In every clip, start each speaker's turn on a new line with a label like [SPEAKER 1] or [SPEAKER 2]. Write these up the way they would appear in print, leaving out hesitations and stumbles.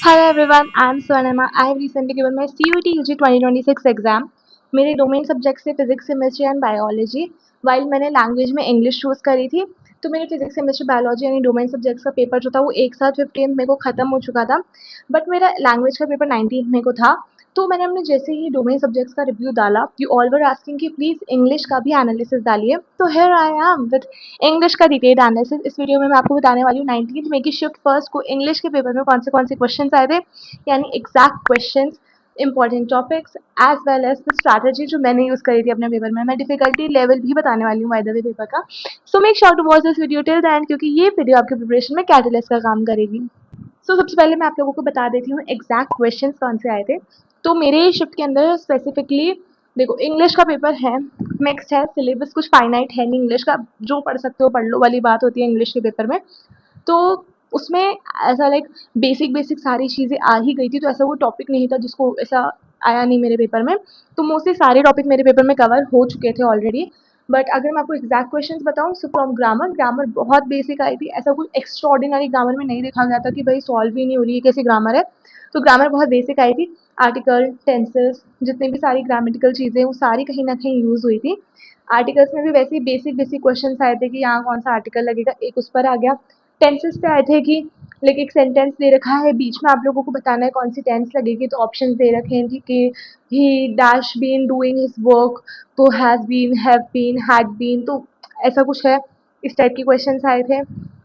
[SPEAKER 1] Hello everyone, I'm Swarnima. I have recently given my CUET UG 2026 exam. मेरे domain subject से physics, chemistry and biology. While मैंने language में English choose करी थी, तो मेरे फिजिक्स, केमिस्ट्री, बायोलॉजी यानी डोमेन सब्जेक्ट्स का पेपर जो था वो एक साथ 15 मई को ख़त्म हो चुका था। बट मेरा लैंग्वेज का पेपर 19 मई को था। तो मैंने अपने जैसे ही डोमेन सब्जेक्ट्स का रिव्यू डाला, यू ऑल वर आस्किंग कि प्लीज़ इंग्लिश का भी एनालिसिस डालिए। तो here I am with English का डिटेल्ड एनालिसिस। इस वीडियो में मैं आपको बताने वाली हूँ 19 मई की शिफ्ट फर्स्ट को इंग्लिश के पेपर में कौन से क्वेश्चन आए थे, यानी exact question, important topics as well as the strategy जो मैंने यूज करी थी अपने पेपर में। मैं डिफिकल्टी लेवल भी बताने वाली हूँ बाय द वे पेपर का। So make sure to watch this video till the end, क्योंकि ये वीडियो आपके प्रिपरेशन में कैटलिस्ट का काम करेगी। सबसे पहले मैं आप लोगों को बता देती हूँ एग्जैक्ट क्वेश्चंस कौन से आए थे। तो मेरे शिफ्ट के अंदर स्पेसिफिकली देखो, इंग्लिश का पेपर है, मिक्स्ड है, सिलेबस कुछ फाइनाइट है नहीं इंग्लिश का, जो पढ़ सकते हो पढ़ लो वाली बात होती है इंग्लिश के पेपर में। तो उसमें ऐसा लाइक बेसिक बेसिक सारी चीज़ें आ ही गई थी, तो ऐसा कोई टॉपिक नहीं था जिसको ऐसा आया नहीं मेरे पेपर में। तो मोस्टली सारे टॉपिक मेरे पेपर में कवर हो चुके थे ऑलरेडी। बट अगर मैं आपको एग्जैक्ट क्वेश्चंस बताऊं, सो फ्रॉम ग्रामर, ग्रामर बहुत बेसिक आई थी। ऐसा कुछ एक्स्ट्रॉर्डिनरी ग्रामर में नहीं देखा गया था कि भाई सॉल्व ही नहीं हो रही है कैसी ग्रामर है। तो ग्रामर बहुत बेसिक आई थी। आर्टिकल, टेंसेस, जितनी भी सारी ग्रामेटिकल चीज़ें वो सारी कहीं ना कहीं यूज़ हुई थी। आर्टिकल्स में भी वैसे ही बेसिक बेसिक क्वेश्चन आए थे कि यहाँ कौन सा आर्टिकल लगेगा, एक उस पर आ गया। टेंसेस पे आए थे कि लाइक एक सेंटेंस दे रखा है, बीच में आप लोगों को बताना है कौन सी टेंस लगेगी, तो ऑप्शन दे रखे हैं कि he dash been doing his work, तो has been, have been, had been, तो ऐसा कुछ है। इस टाइप के क्वेश्चंस आए थे।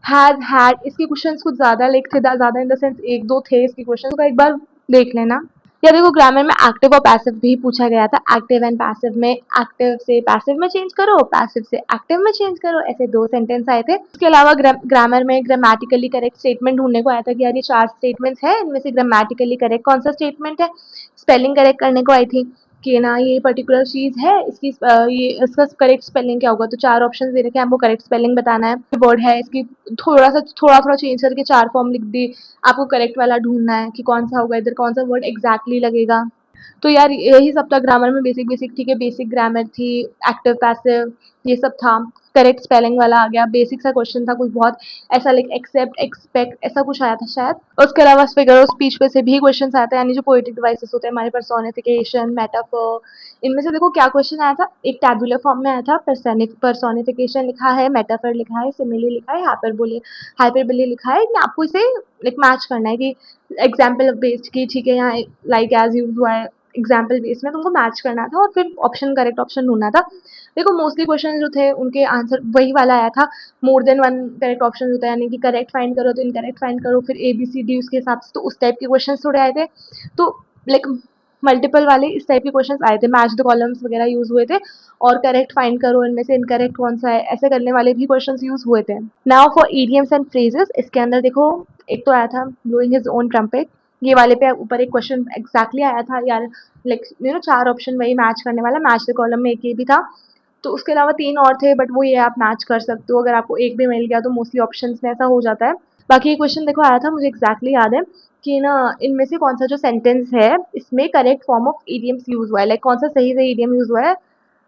[SPEAKER 1] हैज, हैड, इसके क्वेश्चंस कुछ ज़्यादा लाइक थे, ज़्यादा इन द सेंस एक दो थे इसके क्वेश्चन, का एक बार देख लेना। या देखो, ग्रामर में एक्टिव और पैसिव भी पूछा गया था। एक्टिव एंड पैसिव में एक्टिव से पैसिव में चेंज करो, पैसिव से एक्टिव में चेंज करो, ऐसे दो सेंटेंस आए थे। उसके अलावा ग्रामर में ग्रामेटिकली करेक्ट स्टेटमेंट ढूंढने को आया था कि यार ये 4 स्टेटमेंट्स है, इनमें से ग्रामेटिकली करेक्ट कौन सा स्टेटमेंट है। स्पेलिंग करेक्ट करने को आई थी कि ना ये पर्टिकुलर चीज़ है, इसकी ये इसका करेक्ट स्पेलिंग क्या होगा, तो 4 ऑप्शन दे रखे हैं, हमको करेक्ट स्पेलिंग बताना है। वर्ड है इसकी थोड़ा चेंज करके 4 फॉर्म लिख दी, आपको करेक्ट वाला ढूंढना है कि कौन सा होगा, इधर कौन सा वर्ड एग्जैक्टली लगेगा। तो यार यही सब था ग्रामर में, बेसिक बेसिक, ठीक है, बेसिक ग्रामर थी, एक्टिव पैसिव ये सब था। करेक्ट स्पेलिंग वाला आ गया, बेसिक सा क्वेश्चन था, कुछ बहुत ऐसा लाइक एक्सेप्ट, एक्सपेक्ट, ऐसा कुछ आया था शायद। उसके अलावा फिगर ऑफ स्पीच पे से भी क्वेश्चन आते हैं, यानी जो पोएटिक डिवाइसेस होते हैं हमारे, पर्सोनिफिकेशन, मेटाफर। इनमें से देखो क्या क्वेश्चन आया था, एक टैबुलर फॉर्म में आया था, पर्सोनिफिकेशन लिखा है, मेटाफर लिखा है, सिमिली लिखा है, हाइपरबोले लिखा है, कि आपको इसे लाइक मैच करना है कि एग्जाम्पल बेस्ड की, ठीक है, यहाँ लाइक एज यूज हुआ है एग्जाम्पल बेस में, तुमको मैच करना था और फिर ऑप्शन, करेक्ट ऑप्शन ढूंढना था। देखो मोस्टली क्वेश्चन जो थे उनके आंसर वही वाला आया था, more than one correct option होता है, यानी कि करेक्ट फाइंड करो तो इनकरेक्ट फाइंड करो, फिर ए बी सी डी उसके हिसाब से, तो उस टाइप के क्वेश्चन थोड़े आए थे। तो लाइक मल्टीपल वाले इस टाइप के क्वेश्चंस आए थे, मैच द कॉलम्स वगैरह यूज हुए थे, और करेक्ट फाइंड करो इनमें से इनकरेक्ट कौन सा है, ऐसे करने वाले भी क्वेश्चंस यूज हुए थे। Now for idioms and phrases, इसके अंदर देखो एक तो आया था ब्लोइंग हिज ओन ट्रम्पेट, ये वाले पे ऊपर एक क्वेश्चन एग्जैक्टली आया था यार, लाइक 4 ऑप्शन वही मैच करने वाला, मैच द कॉलम में एक ये भी था। तो उसके अलावा 3 और थे, बट वो ये आप मैच कर सकते हो, अगर आपको एक भी मिल गया तो मोस्टली ऑप्शंस में ऐसा हो जाता है। बाकी ये क्वेश्चन देखो आया था, मुझे एग्जैक्टली याद है कि ना इनमें से कौन सा जो सेंटेंस है इसमें correct form of idioms use हुआ है, लाइक कौन सा सही से इडियम यूज हुआ है।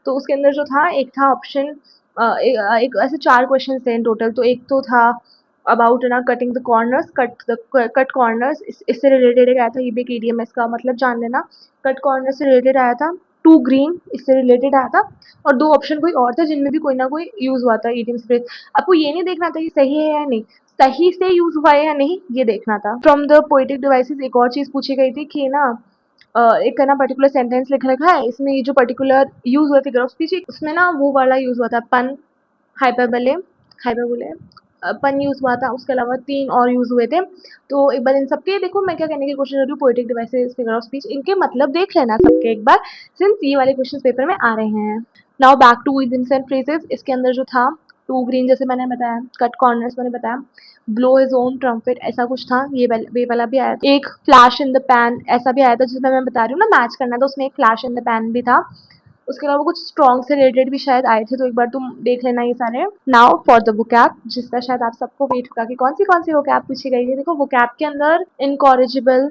[SPEAKER 1] तो उसके अंदर जो था एक था ऑप्शन, एक ऐसे 4 क्वेश्चन थे इन टोटल। तो एक तो था अबाउट ना cutting the corners, cut corners, इससे रिलेटेड एक आया था, ये भी एक ईडीएम, इसका मतलब जान लेना। कट कॉर्नर से रिलेटेड आया था। टू ग्रीन, इससे रिलेटेड आया था। और 2 ऑप्शन कोई और थे जिनमें भी कोई ना कोई यूज हुआ था ईडीएम फ्रेज। आपको ये नहीं देखना था कि सही है या नहीं, सही से यूज हुआ है या नहीं, ये देखना था। फ्रॉम द पोएटिक डिवाइसेस एक और चीज पूछी गई थी कि ना एक है ना पर्टिकुलर सेंटेंस लिख रखा है, इसमें ये जो पर्टिकुलर यूज हुआ फिगर ऑफ स्पीच, उसमें ना वो वाला यूज हुआ था पन, हाइपरबोले, हाइपरबोले, पन यूज हुआ था। उसके अलावा 3 और यूज हुए थे। तो एक बार इन सबके देखो, मैं क्या कहने की कोशिश कर रही हूँ, poetic devices, figure of speech, इनके मतलब देख लेना सबके एक बार, सिंस ये वाले क्वेश्चन पेपर में आ रहे हैं। Now back to idioms and phrases, इसके अंदर जो था टू ग्रीन जैसे मैंने बताया, कट कॉर्नर्स मैंने बताया, ब्लो हिज ओन ट्रम्पेट ऐसा कुछ था, ये वाला भी आया था। एक फ्लैश इन द पैन ऐसा भी आया था, जिसमें मैं बता रही हूँ ना मैच करना था, उसमें एक फ्लैश इन द पैन भी था। उसके अलावा कुछ स्ट्रॉन्ग से रिलेटेड भी शायद आए थे, तो एक बार तुम देख लेना ये सारे। नाउ फॉर द वोकैब, जिसका शायद आप सबको वेट होगा कि कौन सी वोकैब पूछी गई है। देखो वोकैब के अंदर इनकॉरिजिबल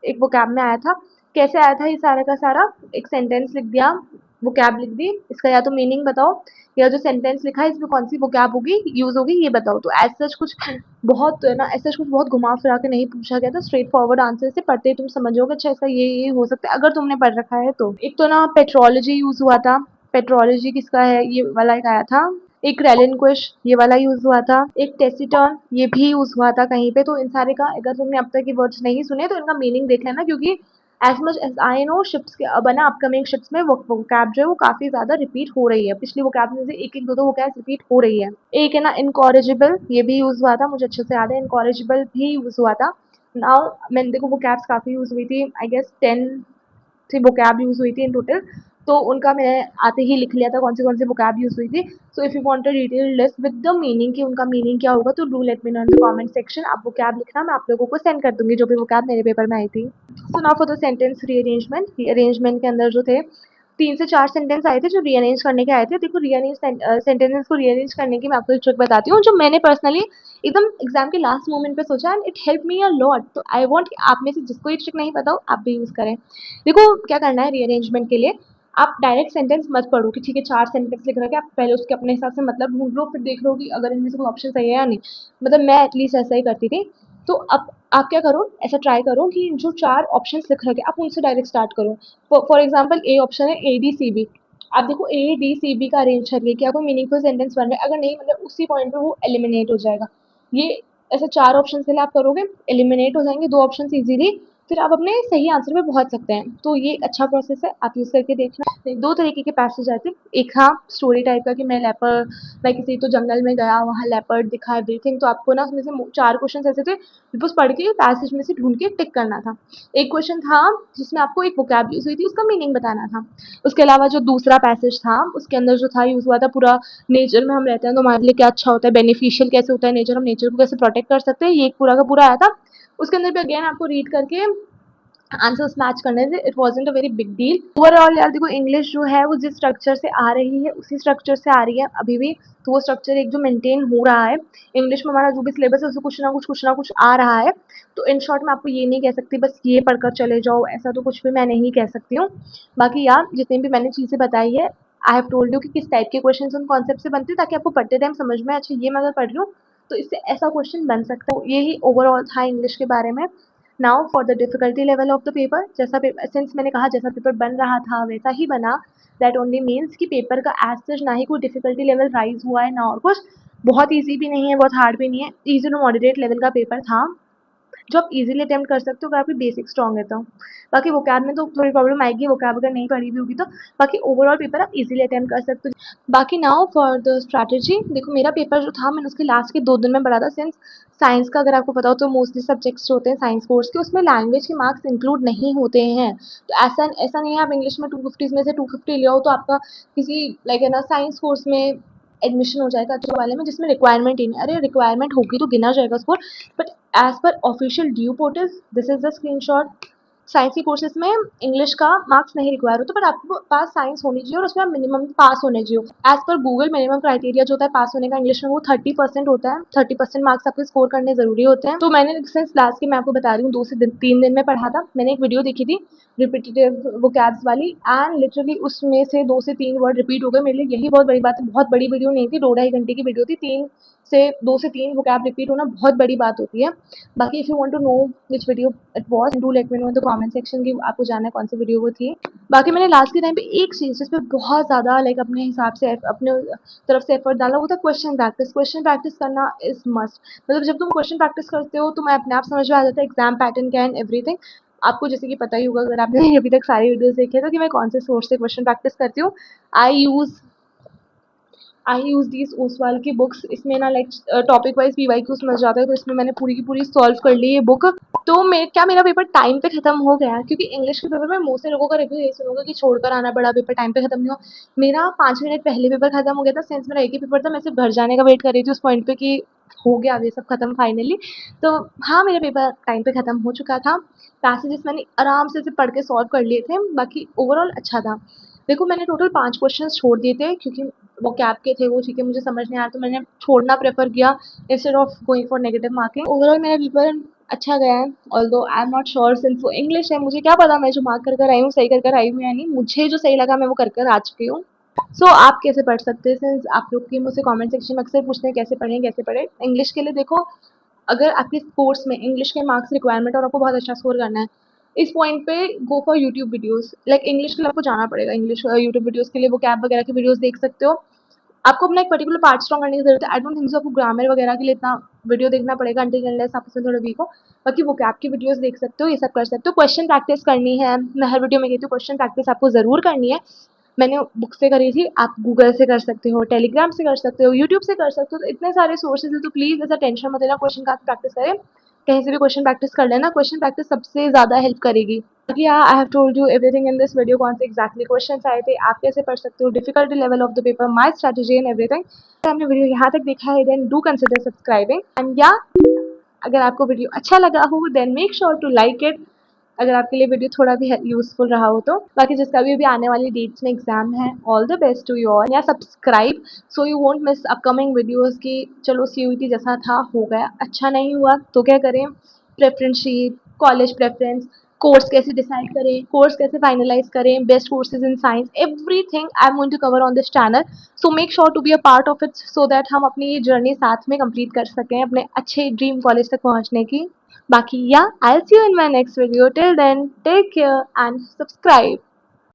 [SPEAKER 1] एक वोकैब में आया था। कैसे आया था ये सारा का सारा, एक सेंटेंस लिख दिया, वोकैब लिख दी, इसका या तो मीनिंग बताओ या जो सेंटेंस लिखा है इसमें कौन सी वोकैब होगी यूज़ होगी ये बताओ। तो एज़ सच कुछ बहुत ना ऐसा कुछ बहुत घुमा-फिरा के नहीं पूछा गया था, स्ट्रेट फॉरवर्ड आंसर से पढ़ते ही तुम समझोगे अच्छा ऐसा ये हो सकता है, अगर तुमने पढ़ रखा है तो। एक तो ना पेट्रोलॉजी यूज़ हुआ था, पेट्रोलॉजी किसका है ये वाला एक आया था। एक रेलिन्क्विश ये वाला यूज़ हुआ था, एक टेसिटॉन ये भी यूज़ हुआ था कहीं पे। तो इन सारे का अगर तुमने अब तक ये वर्ड्स नहीं सुने तो इनका मीनिंग देख लेना, क्योंकि as much as I know ships के अब है ना अपकमिंग शिप्स में वोकैब जो है वो काफ़ी ज़्यादा रिपीट हो रही है। पिछली वोकैब में से 1-1 2-2 वोकैब रिपीट हो रही है। एक है ना इनकॉरिजिबल ये भी यूज़ हुआ था, मुझे अच्छे से याद है इनकॉरिजिबल भी यूज़ हुआ था। नाउ मैंने देखो वोकैब्स काफ़ी यूज़ हुई थी, आई गेस 10 थी वोकैब यूज़ हुई थी इन टोटल। तो उनका मैंने आते ही लिख लिया था कौन से वोकैब यूज़ हुई थी। So if you want a detailed list with the meaning कि उनका मीनिंग क्या होगा तो do let me know in the comment section. आप वोकैब लिखना, मैं आप लोगों को सेंड कर दूँगी जो भी वोकैब मेरे पेपर में आई थी। So now for the sentence rearrangement. Rearrangement के अंदर जो थे 3 से 4 सेंटेंस आए थे जो रीअरेंज करने के आए थे। देखो रीअरेंज सेंटेंसेस को रीअरेंज करने की मैं आपको एक ट्रिक बताती हूँ जो मैंने पर्सनली एकदम एग्जाम के लास्ट मोमेंट पे सोचा and it help me a lot. तो आई वांट आप में से जिसको ये ट्रिक नहीं पता हो आप भी यूज़ करें। देखो क्या करना है रीअरेंजमेंट के लिए, आप डायरेक्ट सेंटेंस मत पढ़ो कि ठीक है 4 सेंटेंस लिख रखे आप पहले उसके अपने हिसाब से मतलब ढूँढ लो फिर देख लो कि अगर इनमें से कोई ऑप्शन सही है या नहीं। मतलब मैं एटलीस्ट ऐसा ही करती थी। तो अब आप क्या करो, ऐसा ट्राई करो कि जो 4 ऑप्शंस लिख रखे आप उनसे डायरेक्ट स्टार्ट करो। फॉर एग्जांपल ए ऑप्शन है एबीसीबी। आप देखो एडीसीबी का अरेंज करके क्या कोई मीनिंगफुल सेंटेंस बन रहा है, अगर नहीं मतलब उसी पॉइंट पे वो एलिमिनेट हो जाएगा। ये ऐसे 4 ऑप्शन के लिए आप करोगे, एलिमिनेट हो जाएंगे 2 ऑप्शन इजीली, फिर आप अपने सही आंसर पे पहुंच सकते हैं। तो ये एक अच्छा प्रोसेस है, आप यूज करके देखना। 2 तरीके के पैसेज आते हैं, एक हाँ स्टोरी टाइप का कि मैं किसी तो जंगल में गया वहाँ लेपर्ड दिखा एवरीथिंग। तो आपको ना उसमें से 4 क्वेश्चन ऐसे थे बस पढ़ के पैसेज में से ढूंढ के टिक करना था। एक क्वेश्चन था जिसमें आपको एक वोकैब यूज हुई थी उसका मीनिंग बताना था। उसके अलावा जो दूसरा पैसेज था उसके अंदर जो था यूज हुआ था पूरा नेचर में हम रहते हैं तो हमारे लिए क्या अच्छा होता है, बेनिफिशियल कैसे होता है नेचर, हम नेचर को कैसे प्रोटेक्ट कर सकते हैं, ये एक पूरा का पूरा आया था। उसके अंदर भी अगेन आपको रीड करके आंसर्स मैच करने थे, it wasn't a very big deal. Overall यार देखो इंग्लिश जो है वो जिस स्ट्रक्चर से आ रही है उसी स्ट्रक्चर से आ रही है अभी भी। तो वो स्ट्रक्चर एक जो मेंटेन हो रहा है इंग्लिश में, हमारा जो भी सिलेबस है उससे कुछ ना कुछ आ रहा है। तो इन शॉर्ट मैं आपको ये नहीं कह सकती बस ये पढ़कर चले जाओ, ऐसा तो कुछ भी मैं नहीं कह सकती हूँ। बाकी यार जितनी भी मैंने चीज़ें बताई है आई हैव टोल्ड यू कि किस टाइप के क्वेश्चन उन कॉन्सेप्ट से बनते हैं ताकि आपको पढ़ते टाइम समझ में अच्छा ये मैं अगर पढ़ रही हूँ तो इससे ऐसा क्वेश्चन बन सकता है। यही ओवरऑल था इंग्लिश के बारे में। Now for the difficulty level of the paper, जैसा पेपर सिंस मैंने कहा जैसा पेपर बन रहा था वैसा ही बना, दैट ओनली मीन्स कि पेपर का एज सच ना ही कोई डिफिकल्टी लेवल राइज हुआ है ना और कुछ। बहुत इजी भी नहीं है बहुत हार्ड भी नहीं है, इजी टू मॉडरेट लेवल का पेपर था जो आप इजीली अटेम्प्ट कर सकते हो अगर आपकी बेसिक स्ट्रॉन्ग है तो। बाकी वोकैब में तो थोड़ी प्रॉब्लम आएगी, वोकैब अगर नहीं पढ़ी हुई होगी तो। बाकी ओवरऑल पेपर आप इजीली अटेम्प्ट कर सकते हो। बाकी नाउ फॉर द स्ट्रैटेजी, देखो मेरा पेपर जो था मैंने उसके लास्ट के 2 दिन में पढ़ा था। सिंस साइंस का अगर आपको पता हो तो मोस्टली सब्जेक्ट्स जो होते हैं साइंस कोर्स के उसमें लैंग्वेज के मार्क्स इंक्लूड नहीं होते हैं। तो ऐसा ऐसा नहीं है आप इंग्लिश में 250 में से 250 ले आओ तो आपका किसी लाइक है ना साइंस कोर्स में एडमिशन हो जाएगा अच्छे वाले में जिसमें रिक्वायरमेंट ही नहीं। अरे रिक्वायरमेंट होगी तो गिना जाएगा score, but as per official DU portal this is the screenshot. Science के कोर्सेज में इंग्लिश का मार्क्स नहीं रिक्वायर होता, पर आपके पास साइंस होनी चाहिए और उसमें मिनिमम पास होने चाहिए। As per Google minimum criteria जो होता है पास होने का इंग्लिश में वो 30% होता है। 30% मार्क्स आपके स्कोर करने जरूरी होते हैं। तो मैंने सिंस लास्ट के मैं आपको बता रही हूँ 2 से 3 दिन में पढ़ा था। मैंने एक वीडियो देखी थी रिपीटेटिव वोकैब्स वाली एंड लिटरली उसमें से 2 से 3 वर्ड रिपीट हो गए। मेरे लिए यही बहुत बड़ी बात है। बहुत बड़ी वीडियो नहीं थी, 2 ढाई घंटे की वीडियो थी। 2 से 3 वोकैब रिपीट होना बहुत बड़ी बात होती है। बाकी if you want to know which video it was do let me know in the comment section कि आपको जानना है कौन सी वीडियो वो थी। बाकी मैंने लास्ट के टाइम पे एक चीज़ जिस पे बहुत ज़्यादा लाइक अपने हिसाब से अपने तरफ से एफर्ट डाला वो था क्वेश्चन प्रैक्टिस। क्वेश्चन प्रैक्टिस करना इज मस्ट। मतलब जब तुम क्वेश्चन प्रैक्टिस करते हो तो मैं अपने आप समझ में आ जाता है एग्जाम पैटर्न क्या है एंड एवरीथिंग। आपको जैसे कि पता ही होगा अगर आपने अभी तक सारी वीडियोस देखे तो कि मैं कौन से सोर्स से क्वेश्चन प्रैक्टिस करती हूँ। I use I use these Oswal की बुक्स। इसमें ना लाइक टॉपिक वाइज पीवाईक्यूज मिल जाता है तो इसमें मैंने पूरी की पूरी सॉल्व कर ली ये बुक। तो मेरा पेपर टाइम पे खत्म हो गया क्योंकि इंग्लिश के पेपर में मोस्ट से लोगों का रिव्यू यही सुनूंगा कि छोड़कर आना पड़ा, पेपर टाइम पे खत्म नहीं हुआ। मेरा 5 मिनट पहले पेपर खत्म हो गया था। सिंस मेरा एक ही पेपर था मैं सिर्फ घर जाने का वेट कर रही थी उस पॉइंट पे कि हो गया ये सब खत्म फाइनली। तो हाँ मेरा पेपर टाइम पे खत्म हो चुका था। पैसेजेस मैंने आराम से पढ़ के सॉल्व कर लिए थे। बाकी ओवरऑल अच्छा था। देखो मैंने टोटल 5 क्वेश्चन छोड़ दिए थे क्योंकि वो कैब के थे वो ठीक है मुझे समझ नहीं आया तो मैंने छोड़ना प्रेफर किया instead of going for negative marking. Overall मेरा पेपर अच्छा गया है। Although I am not sure since वो इंग्लिश है, मुझे क्या पता मैं जो मार्क कर कर आई हूँ सही कर कर आई हूँ या नहीं। मुझे जो सही लगा मैं वो कर कर आ चुकी हूँ। सो आप कैसे पढ़ सकते हैं? सिंस आप लोग की मुझसे कमेंट सेक्शन में अक्सर पूछते हैं कैसे पढ़ें कैसे पढ़ें। इंग्लिश के लिए देखो, अगर आपके कोर्स में इंग्लिश के मार्क्स रिक्वायरमेंट और आपको बहुत अच्छा स्कोर करना है, इस पॉइंट पे go for YouTube videos. Like English के लिए आपको जाना पड़ेगा, इंग्लिश यूट्यूब वीडियोस के लिए वो कैब वगैरह की वीडियोस देख सकते हो। आपको अपना एक पर्टिकुलर पार्ट स्ट्रॉन्ग करने की जरूरत है। आई डोंट थिंक सो आपको ग्रामर वगैरह के लिए इतना वीडियो देखना पड़ेगा अनटिल अनलेस आप उसमें थोड़ा वीक हो। बाकी वो कैप की वीडियोस देख सकते हो, ये सब कर सकते हो। क्वेश्चन प्रैक्टिस करनी है, मैं हर वीडियो में कहती हूँ क्वेश्चन प्रैक्टिस आपको जरूर करनी है। मैंने बुक से करी थी, आप गूगल से कर सकते हो, टेलीग्राम से कर सकते हो, यूट्यूब से कर सकते हो। तो इतने सारे सोर्सेज है, तो प्लीज ऐसा टेंशन मत लेना, क्वेश्चन का प्रैक्टिस करें। कहीं से भी क्वेश्चन प्रैक्टिस कर लेना, क्वेश्चन प्रैक्टिस सबसे ज्यादा हेल्प करेगी। बाकी हाँ, I have told you everything in this video, कौन से एग्जैक्टली क्वेश्चंस आए थे, आप कैसे पढ़ सकते हो, difficulty level of the paper, my strategy and everything. अगर आपने वीडियो यहाँ तक देखा है then do consider subscribing and या अगर आपको वीडियो अच्छा लगा हो then make sure to like it, अगर आपके लिए वीडियो थोड़ा भी यूजफुल रहा हो तो। बाकी जिसका भी आने वाली डेट्स में एग्जाम है, all the best to you all. या subscribe so you won't miss upcoming videos की। चलो सीयूईटी जैसा था हो गया, अच्छा नहीं हुआ तो क्या करें, preference sheet, college preference, course कैसे डिसाइड करें, कोर्स कैसे फाइनलाइज करें, best courses in science, everything I am going to cover on this channel. So make sure to be a part of it so that हम अपनी ये journey साथ में complete कर सकें अपने अच्छे ड्रीम कॉलेज तक पहुंचने की। Baki, yeah, I'll see you in my next video. Till then, take care and subscribe.